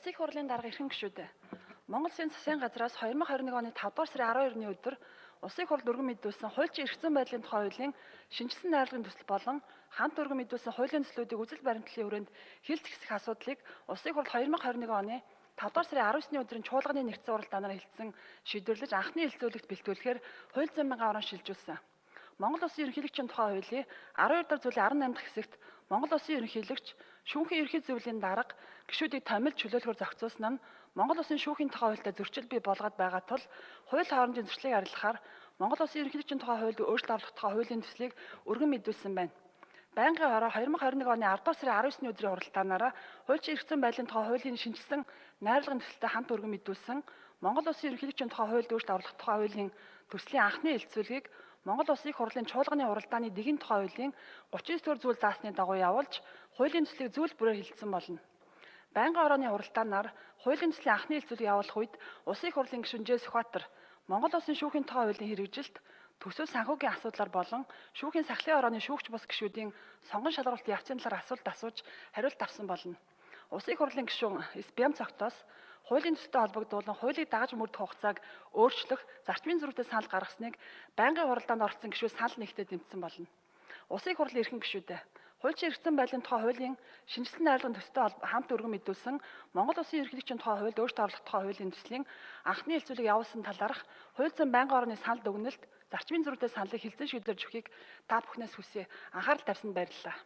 Улсын их хурлын дарга эрхэм гишүүдээ. Монгол Улсын засгийн газраас 2021 оны 5 дугаар сарын 12-ны өдөр Улсын их хурл өргөн мэдүүлсэн хуульчин эрх зүйн байдлын тухай хуулийн шинжилсэн найрлагын төсөл болон хамт өргөн мэдүүлсэн хуулийн төслүүдийг үзэл баримтлалын хүрээнд хил зэгсэх асуудлыг Улсын их хурл 2021 оны 5 дугаар сарын 19-ны өдрийн чуулганы нэгдсэн уралдаанаар хэлсэн шийдвэрлэж анхны хэлцүүлэгт бэлтгүүлэхээр хууль зүйн мянган орон шилжүүлсэн. Монгол Улсын ерөнхийлөгчийн тухай хуулийн 12 дахь зүйлийн 18 дахь хэсэгт Монгол Улсын ерөнхийлөгч шүүхийн ерхий зөвлөлийн дарга гишүүдийг томилж чөлөөлөхөөр зохицуулсан нь Монгол Улсын шүүхийн тухай хуультай зөрчил бий болгоод байгаа тул хууль хоорондын зөрчлийг арилгахаар Монгол Улсын ерөнхийлөгчийн тухай хуульд өөрчлөлт оруулах тухай хуулийн төслийг өргөн мэдүүлсэн байна. Байнгын хороо 2021 оны 10 дугаар сарын 19-ны өдрийн уралдаанаараа хуульчин эрх зүйн байдлын тухай хуулийн шинжилсэн найрлагын төсөлтэй хамт өргөн мэдүүлсэн Монгол Улсын ерөнхийлөгчийн тухай хуульд өөрчлөлт оруулах тухай хуулийн төслийн анхны хэлэлцүүлгийг Монгол Улсын их хурлын чуулганы уралдааны дэгийн тухай хуулийн 39 дугаар зүйл заасны дагуу явуулж хуулийн төслийг зүйл бүрээр хэлэлцсэн болно. Байнгын орооны уралдаанаар хуулийн төслийн анхны хэлэлцүүлэг явуулах үед Улсын их хурлын гишүүн Ж. Сүхбаатар Монгол Улсын шүүхийн тухай хуулийн хэрэгжилт төсөв санхүүгийн асуудлаар болон шүүхийн сахлын орооны шүүгч бус гишүүдийн сонгон шалгуулалтын явцын талаар асуулт асууж хариулт авсан болно. Улсын их хурлын гишүүн Бям цогтоос хуулийн төсөлтэй холбогдуулан хуулийг дагаж мөрдөх хугацааг өөрчлөх зарчмын зөрүүтэй санал гаргасныг байнгын уралдаанд оролцсон гишүүд санал нэгтээ дэмжсэн болно. Улсын их хурлын эрхэм гишүүдээ хуульчин эрх зүйн байдлын тухай хуулийн шинжилсэн найрлагын төсөлтэй хамт өргөн мэдүүлсэн Монгол Улсын ерөнхийлөгчийн тухай хуульд өөрчлөлт оруулах тухай хуулийн төслийн анхны хэлэлцүүлэг явуулсан талаарх хууль зүйн байнгын орооны санал дүгнэлт зарчмын зөрүүтэй саналыг хэлцэн шийдвэрж өгөхийг та бүхнээс хүсье. Анхаарал тавьсанд баярлалаа.